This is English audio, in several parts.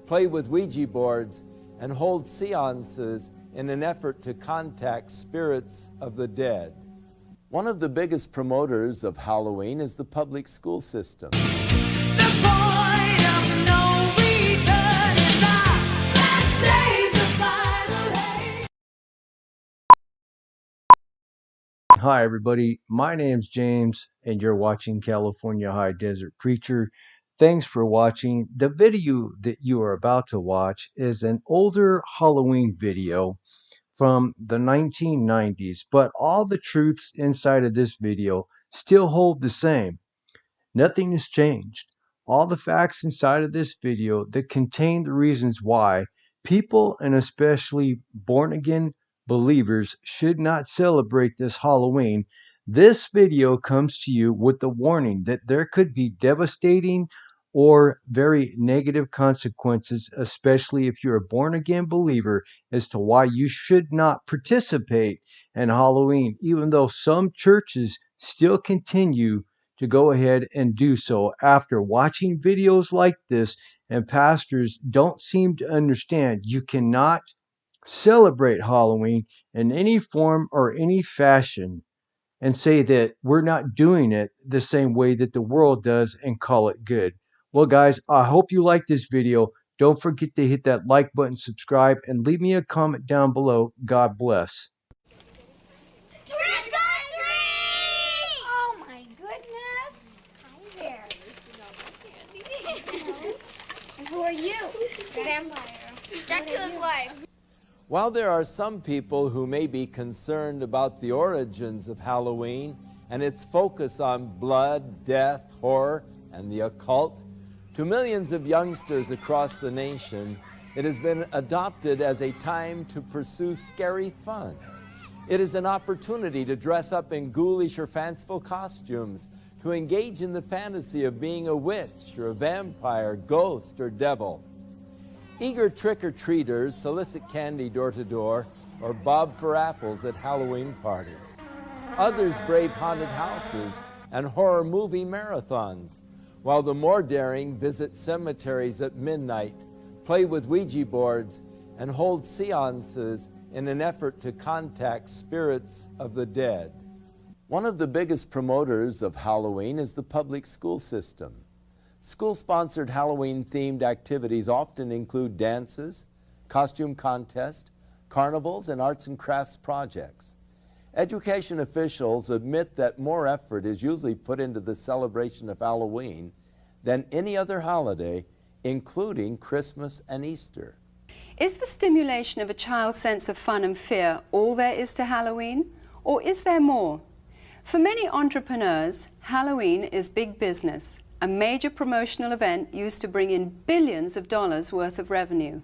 play with Ouija boards, and hold seances in an effort to contact spirits of the dead. One of the biggest promoters of Halloween is the public school system. Hi everybody, my name's James and you're watching California High Desert Preacher. Thanks for watching. The video that you are about to watch is an older Halloween video from the 1990s, but all the truths inside of this video still hold the same. Nothing has changed. All the facts inside of this video that contain the reasons why people, and especially born-again believers, should not celebrate this Halloween. This video comes to you with the warning that there could be devastating or very negative consequences, especially if you're a born-again believer, as to why you should not participate in Halloween, even though some churches still continue to go ahead and do so after watching videos like this, and pastors don't seem to understand you cannot celebrate Halloween in any form or any fashion and say that we're not doing it the same way that the world does and call it good. Well guys, I hope you like this video. Don't forget to hit that like button, subscribe, and leave me a comment down below. God bless. Who are you? Vampire. Dracula's wife. While there are some people who may be concerned about the origins of Halloween and its focus on blood, death, horror, and the occult, to millions of youngsters across the nation, it has been adopted as a time to pursue scary fun. It is an opportunity to dress up in ghoulish or fanciful costumes, to engage in the fantasy of being a witch or a vampire, ghost, or devil. Eager trick-or-treaters solicit candy door to door or bob for apples at Halloween parties. Others brave haunted houses and horror movie marathons, while the more daring visit cemeteries at midnight, play with Ouija boards, and hold seances in an effort to contact spirits of the dead. One of the biggest promoters of Halloween is the public school system. School-sponsored Halloween-themed activities often include dances, costume contests, carnivals, and arts and crafts projects. Education officials admit that more effort is usually put into the celebration of Halloween than any other holiday, including Christmas and Easter. Is the stimulation of a child's sense of fun and fear all there is to Halloween, or is there more? For many entrepreneurs, Halloween is big business, a major promotional event used to bring in billions of dollars worth of revenue.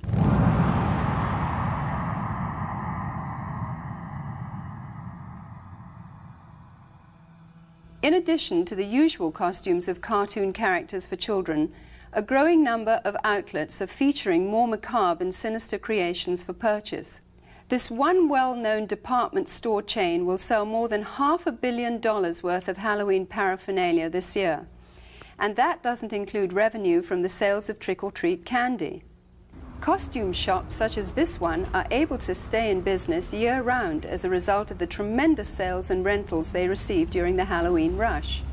In addition to the usual costumes of cartoon characters for children, a growing number of outlets are featuring more macabre and sinister creations for purchase. This one well-known department store chain will sell more than $500 million worth of Halloween paraphernalia this year. And that doesn't include revenue from the sales of trick-or-treat candy. Costume shops such as this one are able to stay in business year-round as a result of the tremendous sales and rentals they receive during the Halloween rush.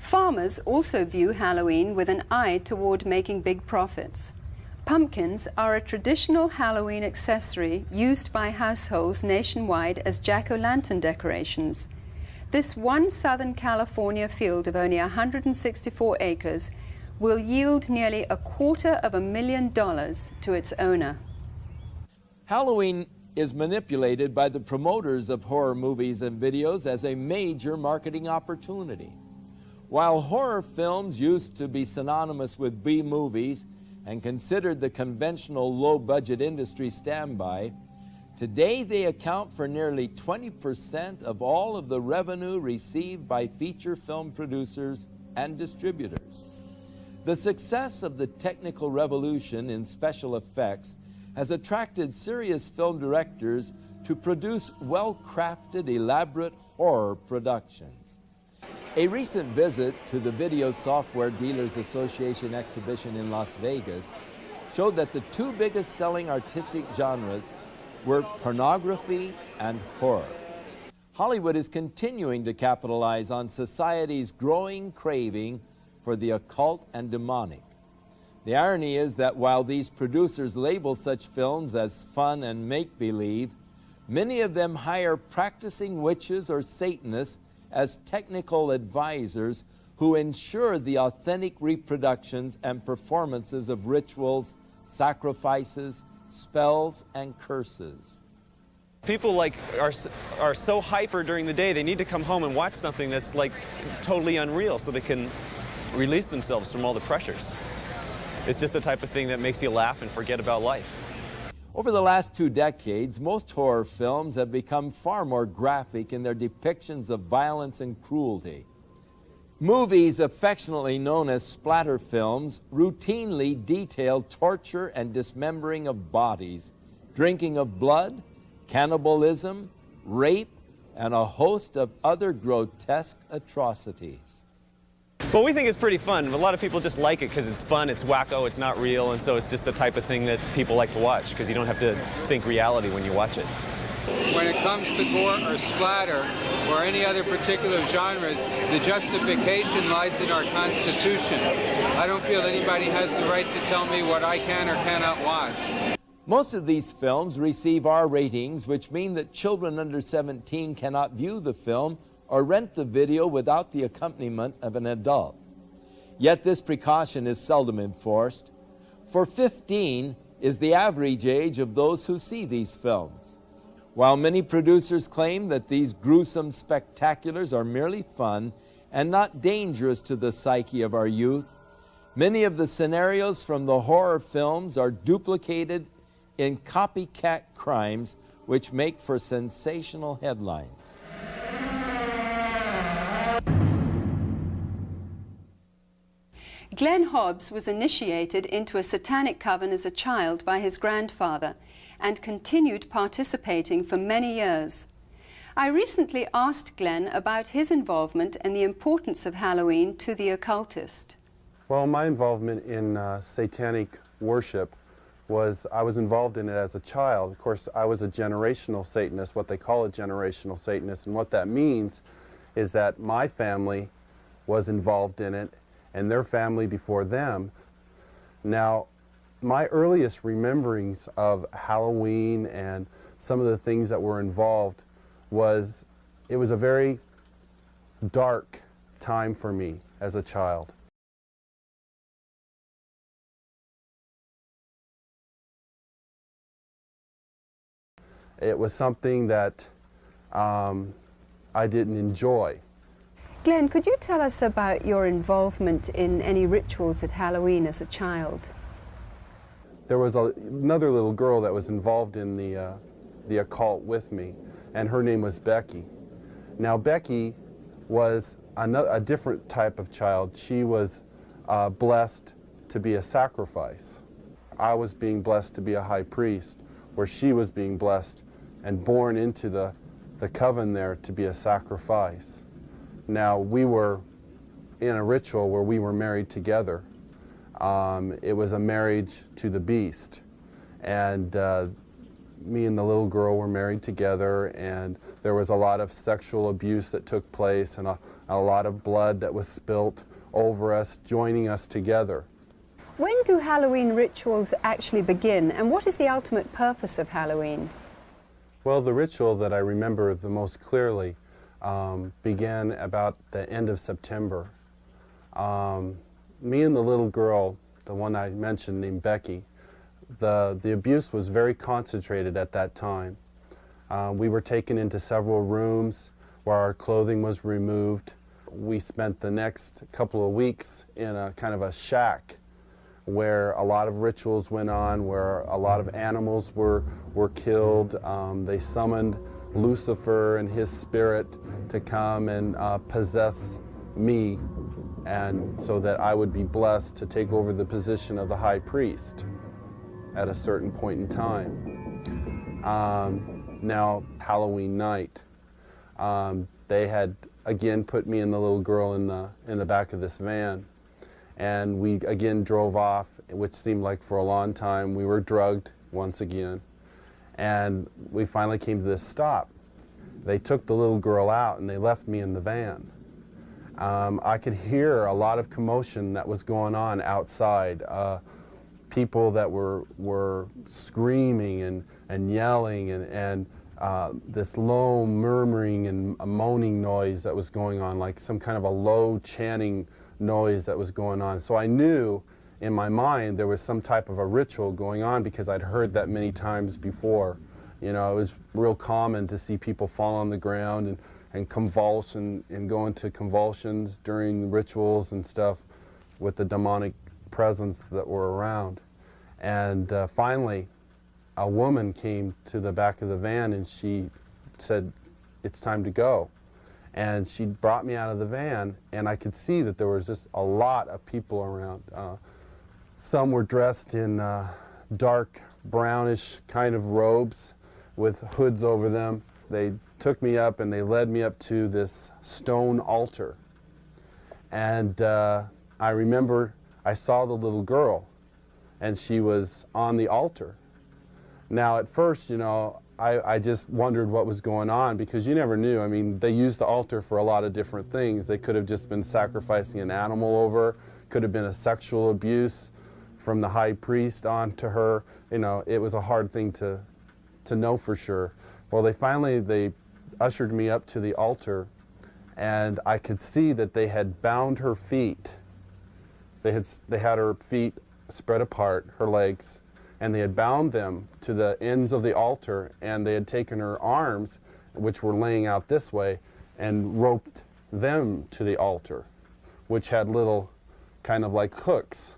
Farmers also view Halloween with an eye toward making big profits. Pumpkins are a traditional Halloween accessory used by households nationwide as jack-o'-lantern decorations. This one Southern California field of only 164 acres will yield nearly $250,000 to its owner. Halloween is manipulated by the promoters of horror movies and videos as a major marketing opportunity. While horror films used to be synonymous with B-movies and considered the conventional low-budget industry standby, today they account for nearly 20% of all of the revenue received by feature film producers and distributors. The success of the technical revolution in special effects has attracted serious film directors to produce well-crafted, elaborate horror productions. A recent visit to the Video Software Dealers Association exhibition in Las Vegas showed that the two biggest selling artistic genres were pornography and horror. Hollywood is continuing to capitalize on society's growing craving for the occult and demonic. The irony is that while these producers label such films as fun and make-believe, many of them hire practicing witches or Satanists as technical advisors who ensure the authentic reproductions and performances of rituals, sacrifices, spells, and curses. People are so hyper during the day, they need to come home and watch something that's totally unreal so they can release themselves from all the pressures. It's just the type of thing that makes you laugh and forget about life. Over the last 2 decades, most horror films have become far more graphic in their depictions of violence and cruelty. Movies affectionately known as splatter films routinely detail torture and dismembering of bodies, drinking of blood, cannibalism, rape, and a host of other grotesque atrocities. Well, we think it's pretty fun. A lot of people just like it because it's fun, it's wacko, it's not real, and so it's just the type of thing that people like to watch because you don't have to think reality when you watch it. When it comes to gore or splatter or any other particular genres, the justification lies in our Constitution. I don't feel anybody has the right to tell me what I can or cannot watch. Most of these films receive R ratings, which mean that children under 17 cannot view the film or rent the video without the accompaniment of an adult. Yet this precaution is seldom enforced, for 15 is the average age of those who see these films. While many producers claim that these gruesome spectaculars are merely fun and not dangerous to the psyche of our youth, many of the scenarios from the horror films are duplicated in copycat crimes which make for sensational headlines. Glenn Hobbs was initiated into a satanic coven as a child by his grandfather and continued participating for many years. I recently asked Glenn about his involvement and the importance of Halloween to the occultist. Well, my involvement in satanic worship was, I was involved in it as a child. Of course, I was a generational Satanist, what they call a generational Satanist, and what that means is that my family was involved in it and their family before them. Now, my earliest rememberings of Halloween and some of the things that were involved was, it was a very dark time for me as a child. It was something that I didn't enjoy. Glenn, could you tell us about your involvement in any rituals at Halloween as a child? There was another little girl that was involved in the occult with me, and her name was Becky. Now, Becky was a different type of child. She was blessed to be a sacrifice. I was being blessed to be a high priest, where she was being blessed and born into the coven there to be a sacrifice. Now, we were in a ritual where we were married together. It was a marriage to the beast, and me and the little girl were married together, and there was a lot of sexual abuse that took place and a lot of blood that was spilt over us, joining us together. When do Halloween rituals actually begin, and what is the ultimate purpose of Halloween? Well, the ritual that I remember the most clearly began about the end of September. Me and the little girl, the one I mentioned named Becky, the abuse was very concentrated at that time. We were taken into several rooms where our clothing was removed. We spent the next couple of weeks in a kind of a shack where a lot of rituals went on, where a lot of animals were killed. They summoned Lucifer and his spirit to come and possess me, and so that I would be blessed to take over the position of the high priest at a certain point in time. Now, Halloween night, they had again put me and the little girl in the back of this van, and we again drove off which seemed like for a long time. We were drugged once again, and we finally came to this stop. They took the little girl out and they left me in the van. I could hear a lot of commotion that was going on outside. People that were screaming and yelling and this low murmuring and moaning noise that was going on, like some kind of a low chanting noise that was going on. So I knew in my mind there was some type of a ritual going on because I'd heard that many times before. You know, it was real common to see people fall on the ground and convulse and go into convulsions during rituals and stuff with the demonic presence that were around. And finally, a woman came to the back of the van and she said, "It's time to go." And she brought me out of the van, and I could see that there was just a lot of people around. Some were dressed in dark brownish kind of robes with hoods over them. They took me up and they led me up to this stone altar. And I remember I saw the little girl, and she was on the altar. Now at first, you know, I just wondered what was going on because you never knew. I mean, they used the altar for a lot of different things. They could have just been sacrificing an animal over, could have been a sexual abuse from the high priest onto her. You know, it was a hard thing to know for sure. Well, they ushered me up to the altar, and I could see that they had bound her feet. They had her feet spread apart, her legs, and they had bound them to the ends of the altar, and they had taken her arms, which were laying out this way, and roped them to the altar, which had little kind of like hooks,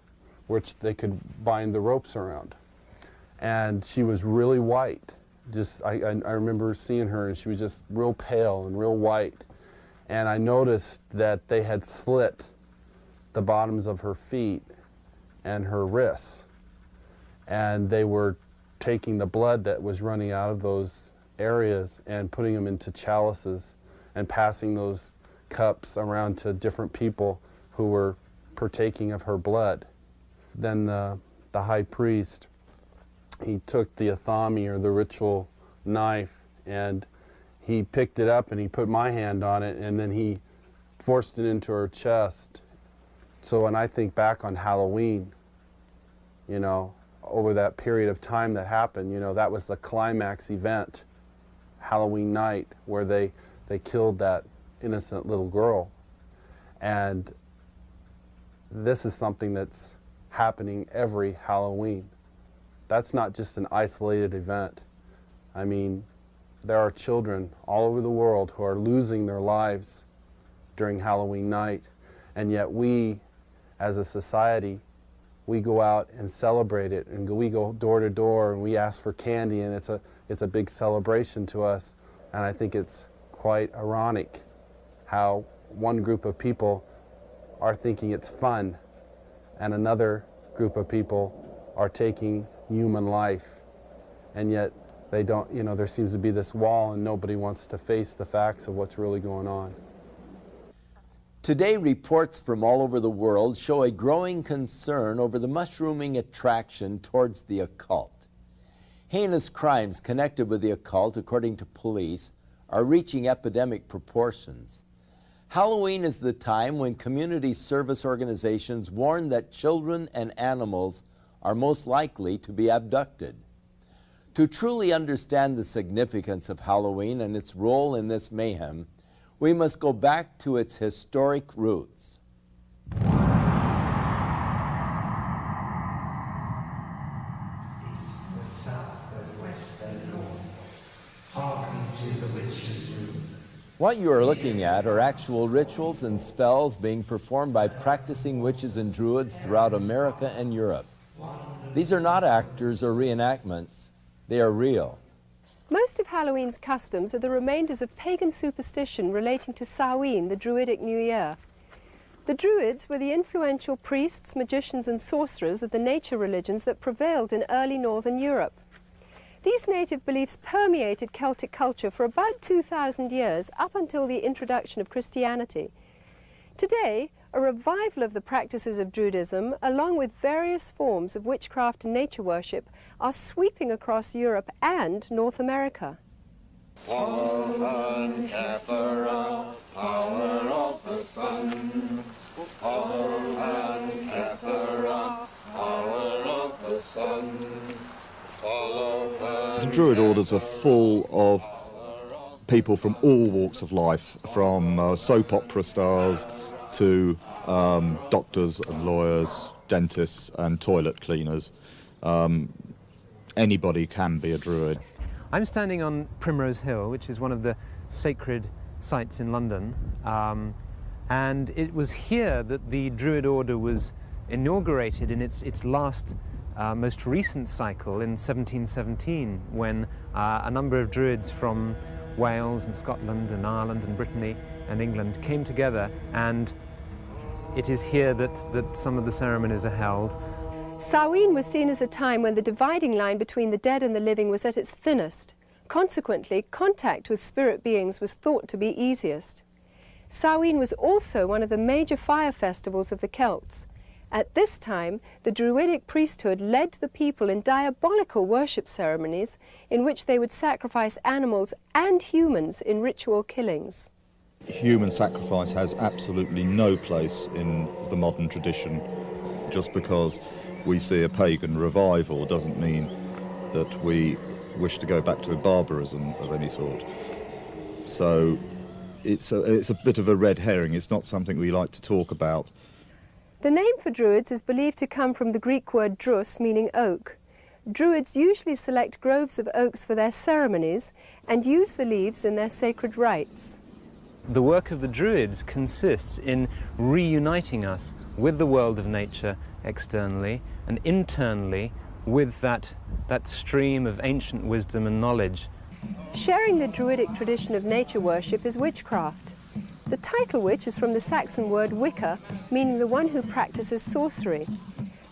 which they could bind the ropes around. And she was really white. I remember seeing her, and she was just real pale and real white. And I noticed that they had slit the bottoms of her feet and her wrists. And they were taking the blood that was running out of those areas and putting them into chalices and passing those cups around to different people who were partaking of her blood. Then the high priest, he took the athami, or the ritual knife, and he picked it up and he put my hand on it, and then he forced it into her chest. So when I think back on Halloween, you know, over that period of time that happened, you know, that was the climax event, Halloween night, where they killed that innocent little girl. And this is something that's happening every Halloween. That's not just an isolated event. I mean, there are children all over the world who are losing their lives during Halloween night, and yet we, as a society, we go out and celebrate it, and we go door to door and we ask for candy, and it's a big celebration to us. And I think it's quite ironic how one group of people are thinking it's fun and another group of people are taking human life, and yet they don't, you know, there seems to be this wall and nobody wants to face the facts of what's really going on. Today, reports from all over the world show a growing concern over the mushrooming attraction towards the occult. Heinous crimes connected with the occult, according to police, are reaching epidemic proportions. Halloween is the time when community service organizations warn that children and animals are most likely to be abducted. To truly understand the significance of Halloween and its role in this mayhem, we must go back to its historic roots. What you are looking at are actual rituals and spells being performed by practicing witches and druids throughout America and Europe. These are not actors or reenactments. They are real. Most of Halloween's customs are the remainders of pagan superstition relating to Samhain, the Druidic New Year. The Druids were the influential priests, magicians and sorcerers of the nature religions that prevailed in early northern Europe. These native beliefs permeated Celtic culture for about 2,000 years, up until the introduction of Christianity. Today, A revival of the practices of Druidism, along with various forms of witchcraft and nature worship, are sweeping across Europe and North America. Power of the sun. The Druid orders are full of people from all walks of life, from soap opera stars to doctors and lawyers, dentists and toilet cleaners. Anybody can be a Druid. I'm standing on Primrose Hill, which is one of the sacred sites in London, and it was here that the Druid order was inaugurated in its last, most recent cycle in 1717, when a number of Druids from Wales and Scotland and Ireland and Brittany and England came together, and it is here that some of the ceremonies are held. Samhain was seen as a time when the dividing line between the dead and the living was at its thinnest. Consequently, contact with spirit beings was thought to be easiest. Samhain was also one of the major fire festivals of the Celts. At this time, the Druidic priesthood led the people in diabolical worship ceremonies in which they would sacrifice animals and humans in ritual killings. Human sacrifice has absolutely no place in the modern tradition. Just because we see a pagan revival doesn't mean that we wish to go back to barbarism of any sort. So it's a bit of a red herring. It's not something we like to talk about. The name for Druids is believed to come from the Greek word drus, meaning oak. Druids usually select groves of oaks for their ceremonies and use the leaves in their sacred rites. The work of the Druids consists in reuniting us with the world of nature externally and internally with that stream of ancient wisdom and knowledge. Sharing the Druidic tradition of nature worship is witchcraft. The title witch is from the Saxon word Wicca, meaning the one who practices sorcery.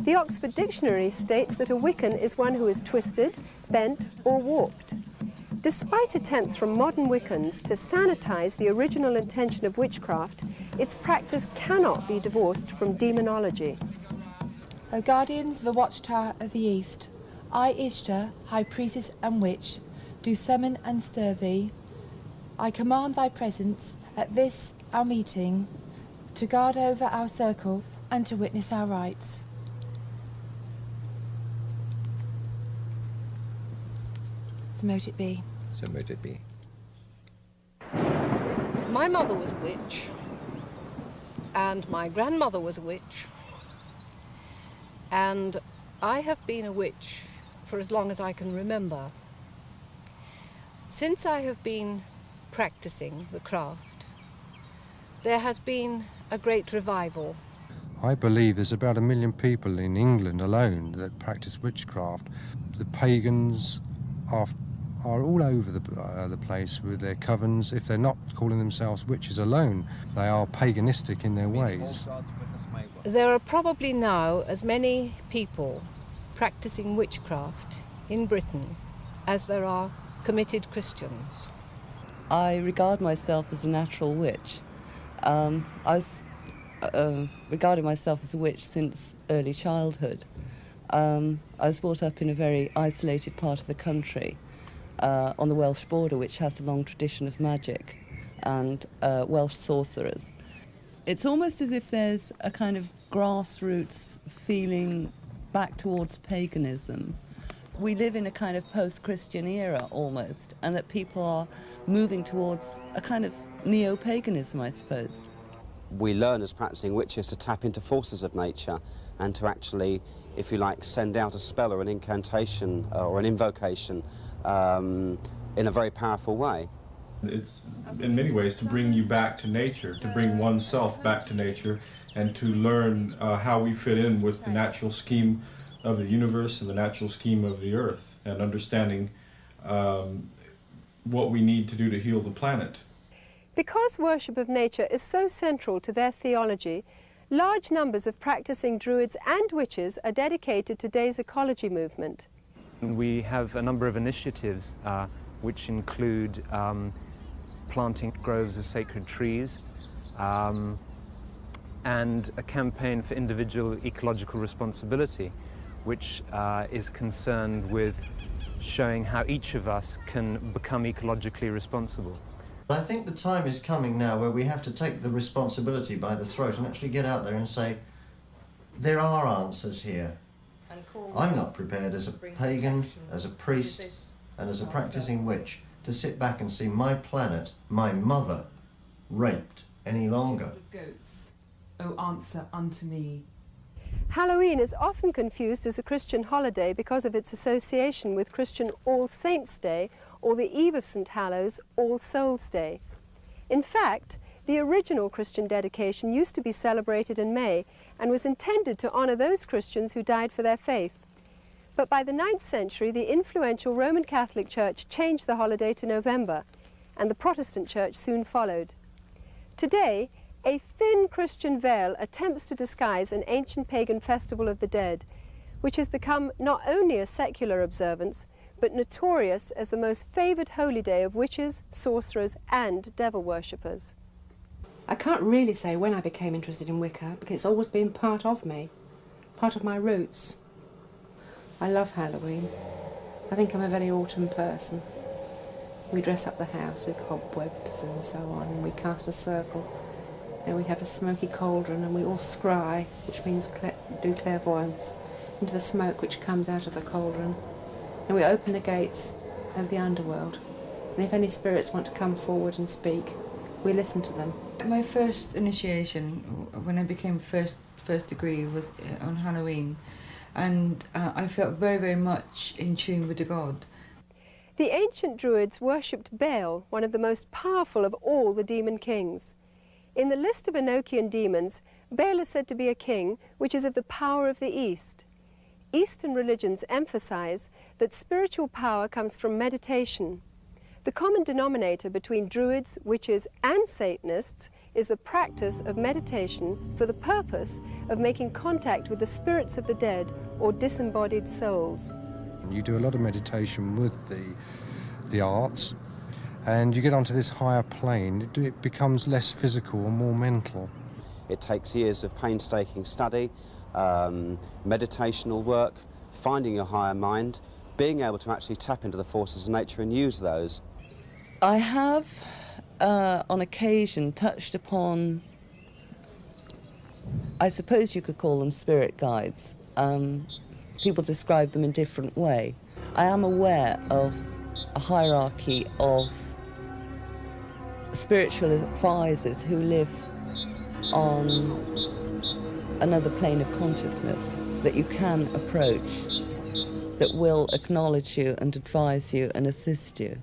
The Oxford Dictionary states that a Wiccan is one who is twisted, bent or warped. Despite attempts from modern Wiccans to sanitize the original intention of witchcraft, its practice cannot be divorced from demonology. O guardians of the watchtower of the east, I, Ishtar, high priestess and witch, do summon and stir thee. I command thy presence at this our meeting, to guard over our circle and to witness our rites. So mote it be. So mote it be. My mother was a witch, and my grandmother was a witch, and I have been a witch for as long as I can remember. Since I have been practicing the craft, there has been a great revival. I believe there's about 1 million people in England alone that practice witchcraft. The pagans are all over the place with their covens. If they're not calling themselves witches alone, they are paganistic in their ways. There are probably now as many people practicing witchcraft in Britain as there are committed Christians. I regard myself as a natural witch. I was regarding myself as a witch since early childhood. I was brought up in a very isolated part of the country, on the Welsh border, which has a long tradition of magic and Welsh sorcerers. It's almost as if there's a kind of grassroots feeling back towards paganism. We live in a kind of post-Christian era almost, and that people are moving towards a kind of neo-paganism, I suppose. We learn as practicing witches to tap into forces of nature and to actually, if you like, send out a spell or an incantation or an invocation in a very powerful way. It's in many ways to bring you back to nature, to bring oneself back to nature, and to learn how we fit in with the natural scheme of the universe and the natural scheme of the earth, and understanding what we need to do to heal the planet. Because worship of nature is so central to their theology, large numbers of practicing Druids and witches are dedicated to today's ecology movement. We have a number of initiatives which include planting groves of sacred trees, and a campaign for individual ecological responsibility, which is concerned with showing how each of us can become ecologically responsible. I think the time is coming now where we have to take the responsibility by the throat and actually get out there and say, there are answers here. I'm not prepared as a pagan, as a priest, and as a practicing witch to sit back and see my planet, my mother, raped any longer. Goats, O answer unto me. Halloween is often confused as a Christian holiday because of its association with Christian All Saints' Day or the Eve of St. Hallows, All Souls' Day. In fact, the original Christian dedication used to be celebrated in May and was intended to honour those Christians who died for their faith. But by the 9th century, the influential Roman Catholic Church changed the holiday to November, and the Protestant Church soon followed. Today, a thin Christian veil attempts to disguise an ancient pagan festival of the dead, which has become not only a secular observance, but notorious as the most favoured holy day of witches, sorcerers and devil worshippers. I can't really say when I became interested in Wicca, because it's always been part of me, part of my roots. I love Halloween. I think I'm a very autumn person. We dress up the house with cobwebs and so on, and we cast a circle, and we have a smoky cauldron, and we all scry, which means do clairvoyance, into the smoke which comes out of the cauldron, and we open the gates of the underworld, and if any spirits want to come forward and speak, we listen to them. My first initiation, when I became first degree, was on Halloween, and I felt very, very much in tune with the god. The ancient Druids worshipped Baal, one of the most powerful of all the demon kings. In the list of Enochian demons, Baal is said to be a king which is of the power of the East. Eastern religions emphasize that spiritual power comes from meditation. The common denominator between Druids, witches and Satanists is the practice of meditation for the purpose of making contact with the spirits of the dead or disembodied souls. You do a lot of meditation with the arts, and you get onto this higher plane. It becomes less physical and more mental. It takes years of painstaking study, meditational work, finding your higher mind, being able to actually tap into the forces of nature and use those. I have, on occasion, touched upon, I suppose you could call them spirit guides. People describe them in different way. I am aware of a hierarchy of spiritual advisors who live on another plane of consciousness that you can approach, that will acknowledge you and advise you and assist you.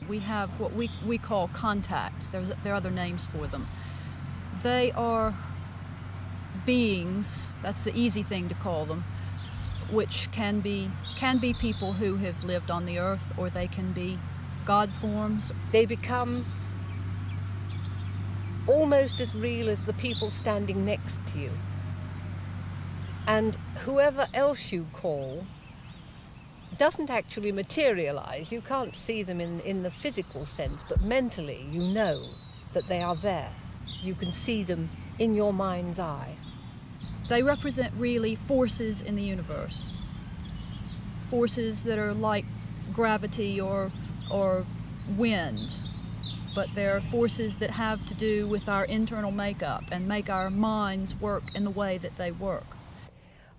We have what we call contacts. There are other names for them. They are beings, that's the easy thing to call them, which can be people who have lived on the earth, or they can be God forms. They become almost as real as the people standing next to you. And whoever else you call doesn't actually materialize. You can't see them in the physical sense, but mentally you know that they are there. You can see them in your mind's eye. They represent really forces in the universe. Forces that are like gravity or wind, but they're forces that have to do with our internal makeup and make our minds work in the way that they work.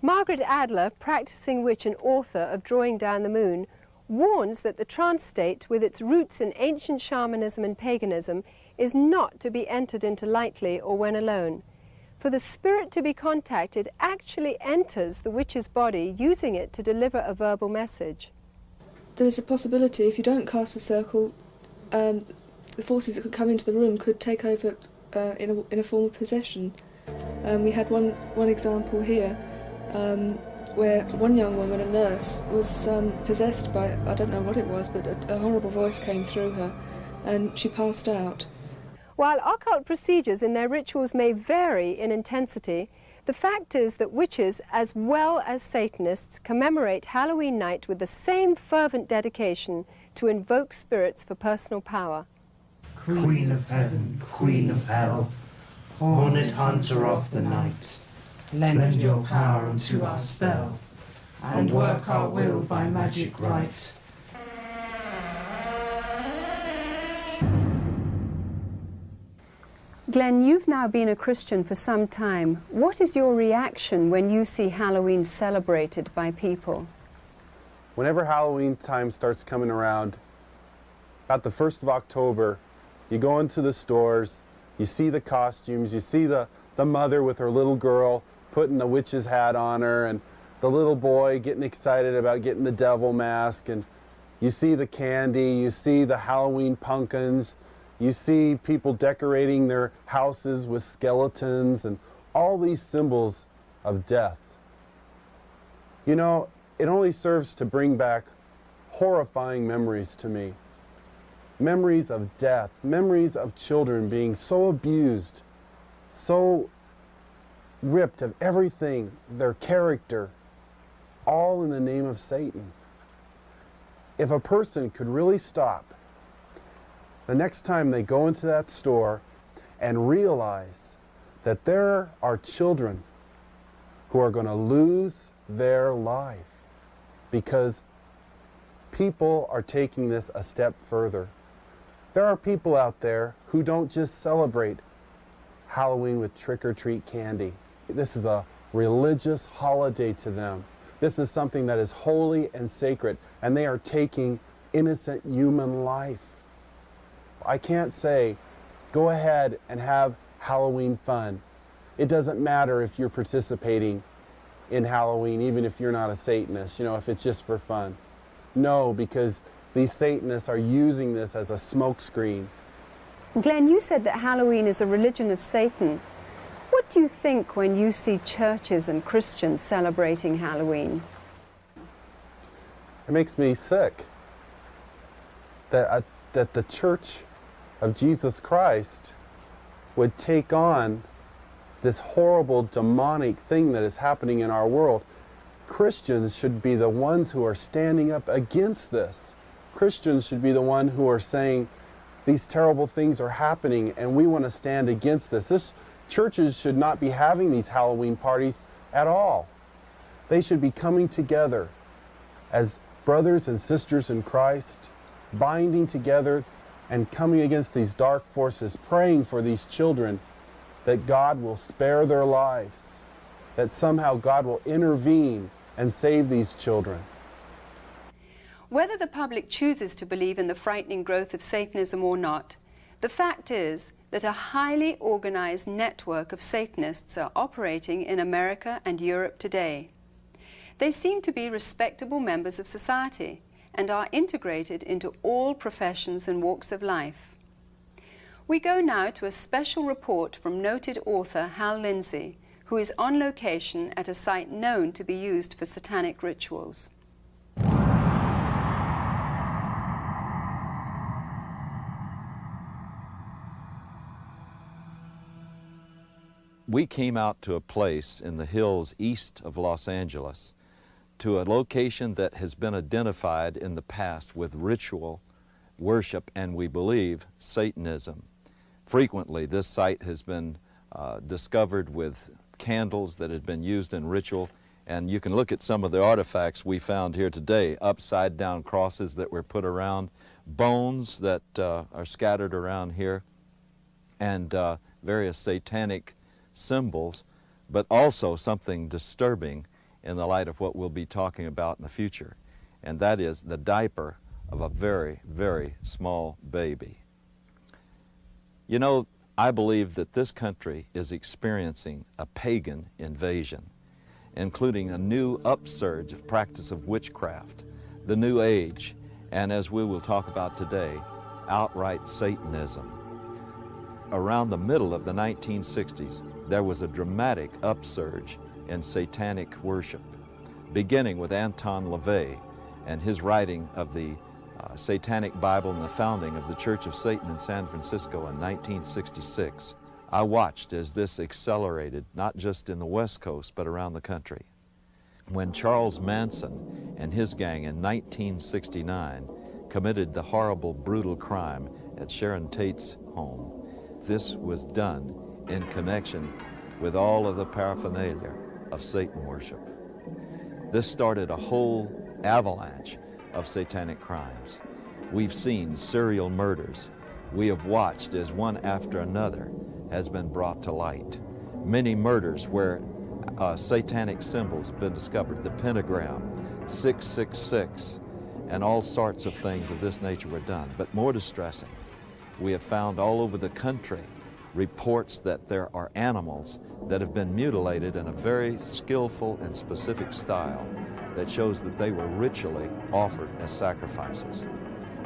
Margaret Adler, practicing witch and author of Drawing Down the Moon, warns that the trance state, with its roots in ancient shamanism and paganism, is not to be entered into lightly or when alone. For the spirit to be contacted actually enters the witch's body, using it to deliver a verbal message. There is a possibility, if you don't cast a circle, the forces that could come into the room could take over in a form of possession. We had one example here, where one young woman, a nurse, was possessed by, I don't know what it was, but a horrible voice came through her and she passed out. While occult procedures in their rituals may vary in intensity, the fact is that witches, as well as Satanists, commemorate Halloween night with the same fervent dedication to invoke spirits for personal power. Queen of heaven, queen of hell, Horned hunter of the night, lend your power unto our spell, and work our will by magic right. Glenn, you've now been a Christian for some time. What is your reaction when you see Halloween celebrated by people? Whenever Halloween time starts coming around, about the 1st of October, you go into the stores, you see the costumes, you see the mother with her little girl putting the witch's hat on her, and the little boy getting excited about getting the devil mask, and you see the candy, you see the Halloween pumpkins, you see people decorating their houses with skeletons and all these symbols of death. You know, it only serves to bring back horrifying memories to me. Memories of death, memories of children being so abused, so ripped of everything, their character, all in the name of Satan. If a person could really stop the next time they go into that store and realize that there are children who are going to lose their life because people are taking this a step further. There are people out there who don't just celebrate Halloween with trick-or-treat candy. This is a religious holiday to them. This is something that is holy and sacred, and they are taking innocent human life. I can't say, go ahead and have Halloween fun. It doesn't matter if you're participating in Halloween, even if you're not a Satanist, you know, if it's just for fun. No, because these Satanists are using this as a smokescreen. Glenn, you said that Halloween is a religion of Satan. What do you think when you see churches and Christians celebrating Halloween? It makes me sick that the Church of Jesus Christ would take on this horrible demonic thing that is happening in our world. Christians should be the ones who are standing up against this. Christians should be the ones who are saying these terrible things are happening and we want to stand against this. Churches should not be having these Halloween parties at all. They should be coming together as brothers and sisters in Christ, binding together and coming against these dark forces, praying for these children that God will spare their lives, that somehow God will intervene and save these children. Whether the public chooses to believe in the frightening growth of Satanism or not, the fact is that a highly organized network of Satanists are operating in America and Europe today. They seem to be respectable members of society and are integrated into all professions and walks of life. We go now to a special report from noted author Hal Lindsey, who is on location at a site known to be used for satanic rituals. We came out to a place in the hills east of Los Angeles, to a location that has been identified in the past with ritual worship and, we believe, Satanism. Frequently, this site has been discovered with candles that had been used in ritual, and you can look at some of the artifacts we found here today, upside-down crosses that were put around, bones that are scattered around here, and various satanic symbols, but also something disturbing in the light of what we'll be talking about in the future, and that is the diaper of a very, very small baby. You know, I believe that this country is experiencing a pagan invasion, including a new upsurge of practice of witchcraft, the New Age, and as we will talk about today, outright Satanism. Around the middle of the 1960s, there was a dramatic upsurge in satanic worship, beginning with Anton LaVey and his writing of the Satanic Bible and the founding of the Church of Satan in San Francisco in 1966. I watched as this accelerated, not just in the West Coast, but around the country. When Charles Manson and his gang in 1969 committed the horrible, brutal crime at Sharon Tate's home, this was done in connection with all of the paraphernalia of Satan worship. This started a whole avalanche of satanic crimes. We've seen serial murders. We have watched as one after another has been brought to light. Many murders where satanic symbols have been discovered, the pentagram, 666, and all sorts of things of this nature were done. But more distressing, we have found all over the country reports that there are animals that have been mutilated in a very skillful and specific style that shows that they were ritually offered as sacrifices.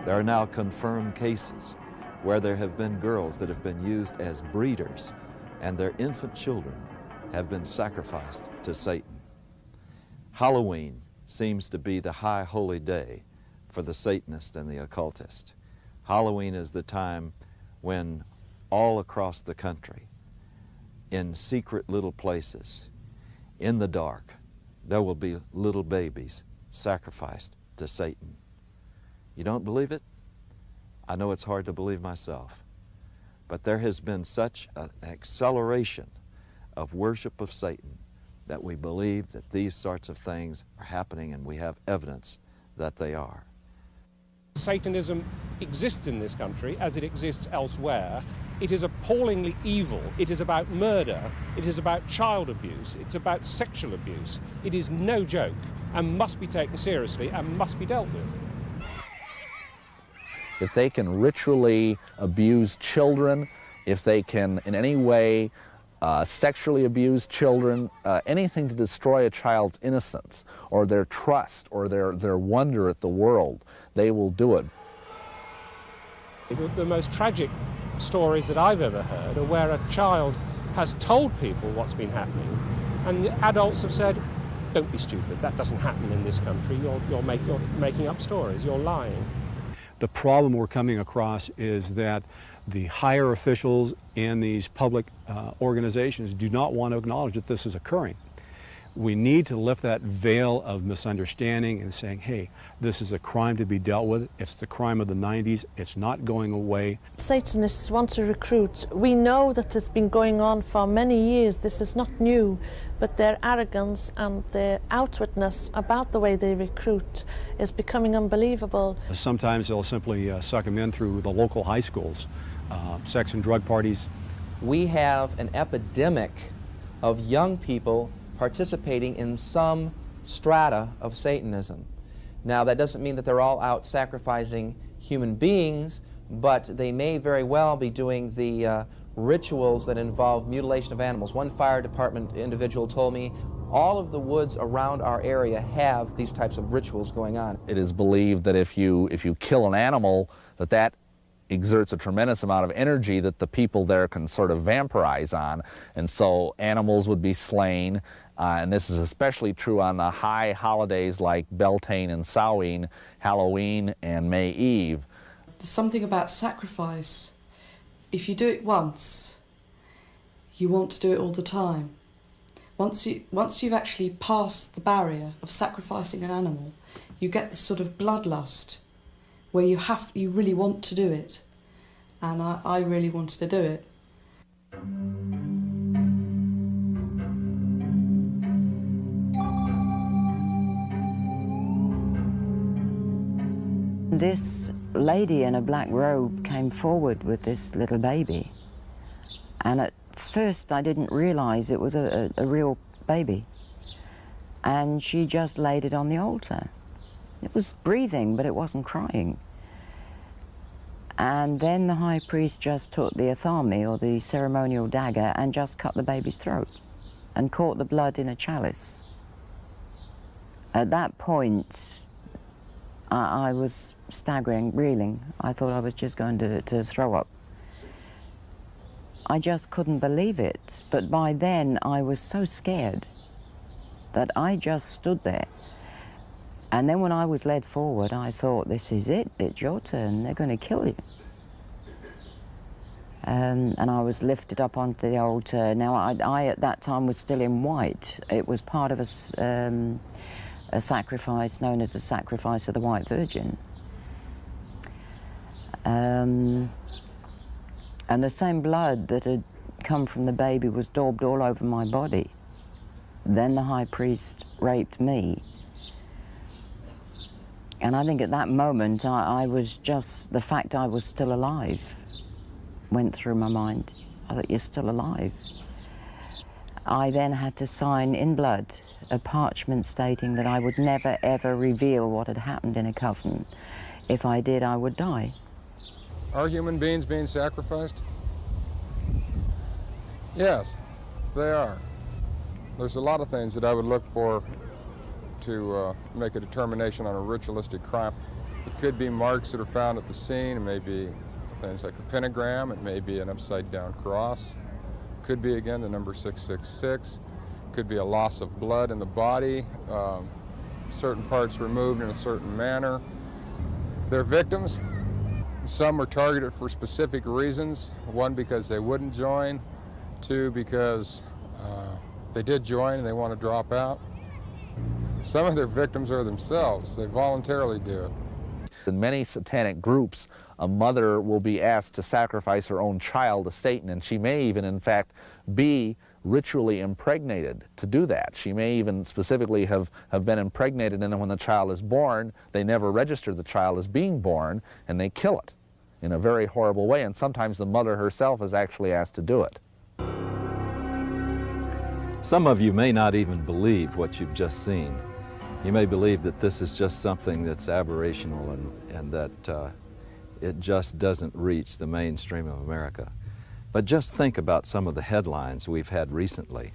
There are now confirmed cases where there have been girls that have been used as breeders and their infant children have been sacrificed to Satan. Halloween seems to be the high holy day for the Satanist and the occultist. Halloween is the time when all across the country, in secret little places, in the dark, there will be little babies sacrificed to Satan. You don't believe it? I know it's hard to believe myself, but there has been such an acceleration of worship of Satan that we believe that these sorts of things are happening, and we have evidence that they are. Satanism exists in this country as it exists elsewhere. It is appallingly evil. It is about murder. It is about child abuse. It's about sexual abuse. It is no joke and must be taken seriously and must be dealt with. If they can ritually abuse children, if they can in any way sexually abuse children, anything to destroy a child's innocence or their trust or their wonder at the world, they will do it. The most tragic stories that I've ever heard are where a child has told people what's been happening, and the adults have said, "Don't be stupid, that doesn't happen in this country, you're making up stories, you're lying." The problem we're coming across is that the higher officials in these public organizations do not want to acknowledge that this is occurring. We need to lift that veil of misunderstanding and saying, hey, this is a crime to be dealt with. It's the crime of the 90s. It's not going away. Satanists want to recruit. We know that it's been going on for many years. This is not new, but their arrogance and their outwardness about the way they recruit is becoming unbelievable. Sometimes they'll simply suck them in through the local high schools, sex and drug parties. We have an epidemic of young people participating in some strata of Satanism. Now, that doesn't mean that they're all out sacrificing human beings, but they may very well be doing the rituals that involve mutilation of animals. One fire department individual told me all of the woods around our area have these types of rituals going on. It is believed that if you kill an animal, that exerts a tremendous amount of energy that the people there can sort of vampirize on, and so animals would be slain. And this is especially true on the high holidays like Beltane and Samhain, Halloween and May Eve. There's something about sacrifice. If you do it once, you want to do it all the time. Once you've actually passed the barrier of sacrificing an animal, you get this sort of bloodlust where you really want to do it. And I really wanted to do it. This lady in a black robe came forward with this little baby, and at first I didn't realize it was a real baby, and she just laid it on the altar. It was breathing, but it wasn't crying. And then the high priest just took the athame, or the ceremonial dagger, and just cut the baby's throat and caught the blood in a chalice. At that point, I was staggering, reeling. I thought I was just going to throw up. I just couldn't believe it. But by then, I was so scared that I just stood there. And then when I was led forward, I thought, this is it. It's your turn. They're going to kill you. And I was lifted up onto the altar. Now, I at that time was still in white. It was part of a sacrifice known as the sacrifice of the White Virgin. And the same blood that had come from the baby was daubed all over my body. Then the high priest raped me. And I think at that moment, I was just, the fact I was still alive went through my mind. I thought, you're still alive. I then had to sign in blood a parchment stating that I would never, ever reveal what had happened in a coven. If I did, I would die. Are human beings being sacrificed? Yes, they are. There's a lot of things that I would look for to make a determination on a ritualistic crime. It could be marks that are found at the scene. It may be things like a pentagram. It may be an upside-down cross. It could be, again, the number 666. It could be a loss of blood in the body, certain parts removed in a certain manner. They're victims. Some are targeted for specific reasons. One, because they wouldn't join. Two, because they did join and they want to drop out. Some of their victims are themselves. They voluntarily do it. In many satanic groups, a mother will be asked to sacrifice her own child to Satan, and she may even, in fact, be ritually impregnated to do that. She may even specifically have been impregnated, and then when the child is born, they never register the child as being born, and they kill it in a very horrible way, and sometimes the mother herself is actually asked to do it. Some of you may not even believe what you've just seen. You may believe that this is just something that's aberrational and that it just doesn't reach the mainstream of America. But just think about some of the headlines we've had recently.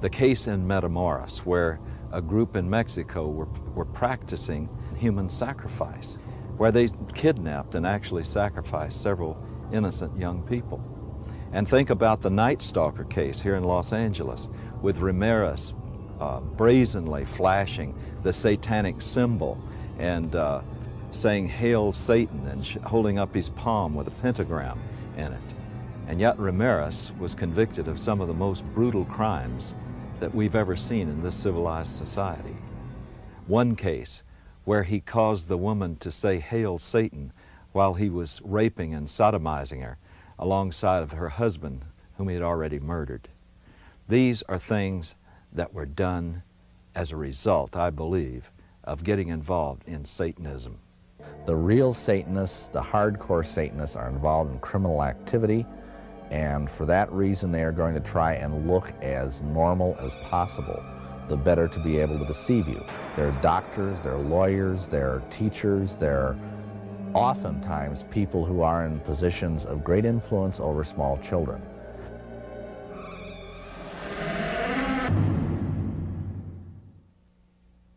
The case in Matamoros, where a group in Mexico were practicing human sacrifice, where they kidnapped and actually sacrificed several innocent young people. And think about the Night Stalker case here in Los Angeles, with Ramirez brazenly flashing the satanic symbol and saying, "Hail Satan," and holding up his palm with a pentagram in it. And yet Ramirez was convicted of some of the most brutal crimes that we've ever seen in this civilized society. One case where he caused the woman to say, "Hail Satan," while he was raping and sodomizing her alongside of her husband, whom he had already murdered. These are things that were done as a result, I believe, of getting involved in Satanism. The real Satanists, the hardcore Satanists, are involved in criminal activity, and for that reason they are going to try and look as normal as possible, the better to be able to deceive you. They're doctors, they're lawyers, they're teachers, they're oftentimes people who are in positions of great influence over small children.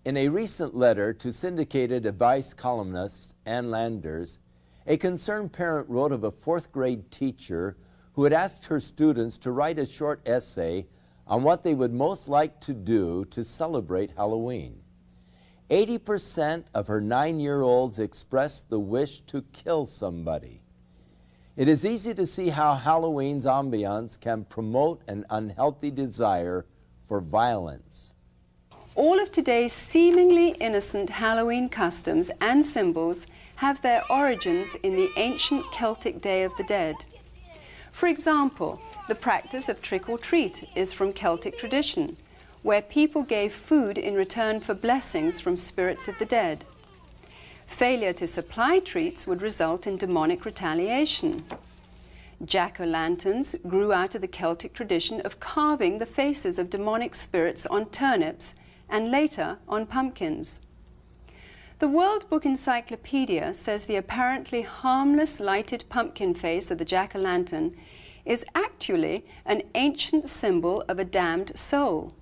In a recent letter to syndicated advice columnist Ann Landers, a concerned parent wrote of a fourth-grade teacher who had asked her students to write a short essay on what they would most like to do to celebrate Halloween. 80% of her 9-year-olds expressed the wish to kill somebody. It is easy to see how Halloween's ambiance can promote an unhealthy desire for violence. All of today's seemingly innocent Halloween customs and symbols have their origins in the ancient Celtic Day of the Dead. For example, the practice of trick-or-treat is from Celtic tradition, where people gave food in return for blessings from spirits of the dead. Failure to supply treats would result in demonic retaliation. Jack-o'-lanterns grew out of the Celtic tradition of carving the faces of demonic spirits on turnips and later on pumpkins. The World Book Encyclopedia says the apparently harmless lighted pumpkin face of the jack-o'-lantern is actually an ancient symbol of a damned soul.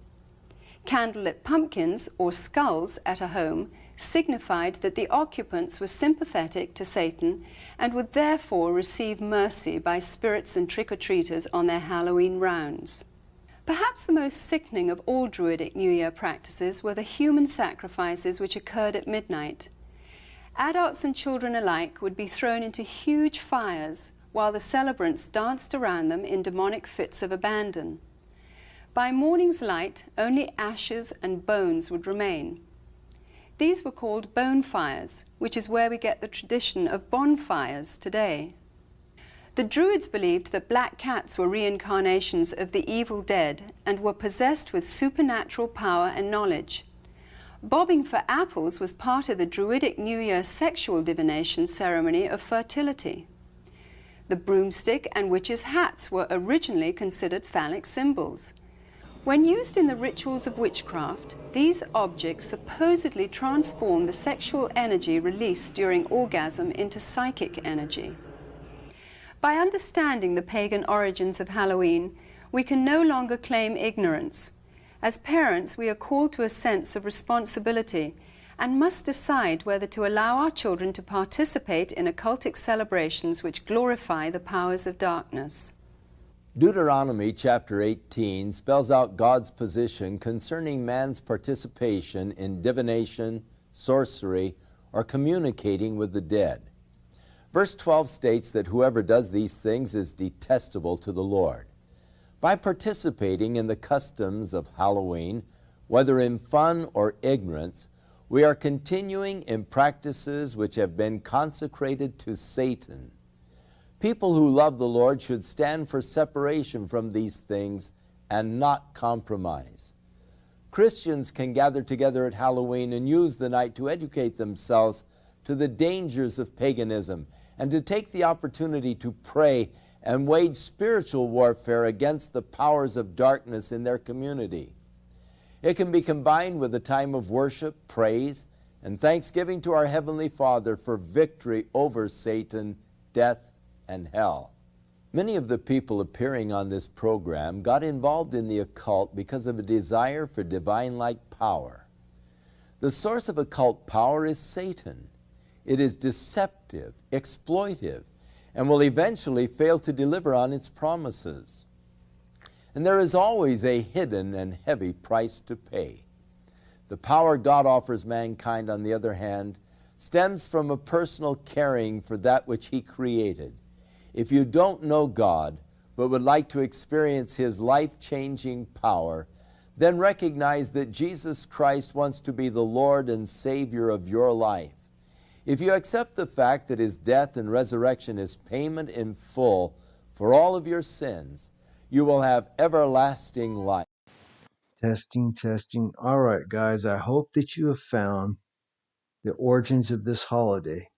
Candlelit pumpkins, or skulls, at a home signified that the occupants were sympathetic to Satan and would therefore receive mercy by spirits and trick-or-treaters on their Halloween rounds. Perhaps the most sickening of all Druidic New Year practices were the human sacrifices which occurred at midnight. Adults and children alike would be thrown into huge fires while the celebrants danced around them in demonic fits of abandon. By morning's light, only ashes and bones would remain. These were called bone fires, which is where we get the tradition of bonfires today. The Druids believed that black cats were reincarnations of the evil dead and were possessed with supernatural power and knowledge. Bobbing for apples was part of the Druidic New Year sexual divination ceremony of fertility. The broomstick and witches' hats were originally considered phallic symbols. When used in the rituals of witchcraft, these objects supposedly transform the sexual energy released during orgasm into psychic energy. By understanding the pagan origins of Halloween, we can no longer claim ignorance. As parents, we are called to a sense of responsibility and must decide whether to allow our children to participate in occultic celebrations which glorify the powers of darkness. Deuteronomy chapter 18 spells out God's position concerning man's participation in divination, sorcery, or communicating with the dead. Verse 12 states that whoever does these things is detestable to the Lord. By participating in the customs of Halloween, whether in fun or ignorance, we are continuing in practices which have been consecrated to Satan. People who love the Lord should stand for separation from these things and not compromise. Christians can gather together at Halloween and use the night to educate themselves to the dangers of paganism and to take the opportunity to pray and wage spiritual warfare against the powers of darkness in their community. It can be combined with a time of worship, praise, and thanksgiving to our Heavenly Father for victory over Satan, death, and hell. Many of the people appearing on this program got involved in the occult because of a desire for divine-like power. The source of occult power is Satan. It is deceptive, exploitive, and will eventually fail to deliver on its promises. And there is always a hidden and heavy price to pay. The power God offers mankind, on the other hand, stems from a personal caring for that which He created. If you don't know God, but would like to experience His life-changing power, then recognize that Jesus Christ wants to be the Lord and Savior of your life. If you accept the fact that His death and resurrection is payment in full for all of your sins, you will have everlasting life. Testing, testing. All right, guys, I hope that you have found the origins of this holiday,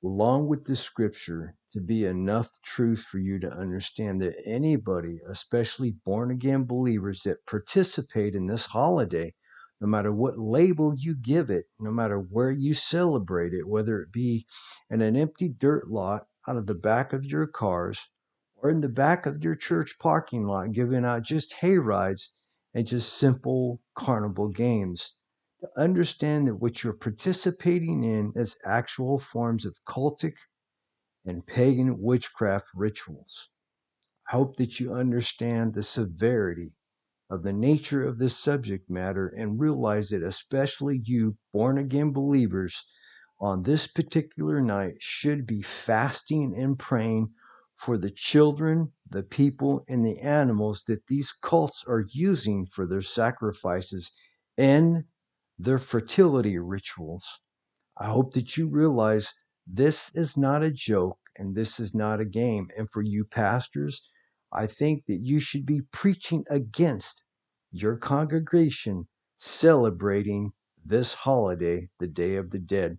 along with the scripture, to be enough truth for you to understand that anybody, especially born-again believers that participate in this holiday, no matter what label you give it, no matter where you celebrate it, whether it be in an empty dirt lot out of the back of your cars or in the back of your church parking lot, giving out just hay rides and just simple carnival games, to understand that what you're participating in is actual forms of cultic and pagan witchcraft rituals. I hope that you understand the severity of the nature of this subject matter and realize that especially you born-again believers on this particular night should be fasting and praying for the children, the people, and the animals that these cults are using for their sacrifices and their fertility rituals. I hope that you realize this is not a joke and this is not a game. And for you pastors, I think that you should be preaching against your congregation celebrating this holiday, the Day of the Dead.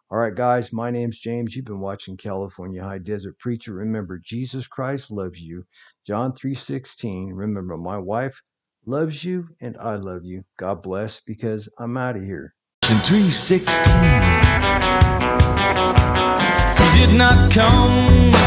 All right, guys, my name's James. You've been watching California High Desert Preacher. Remember, Jesus Christ loves you. John 3:16. Remember, my wife loves you and I love you. God bless, because I'm out of here. 3:16 did not come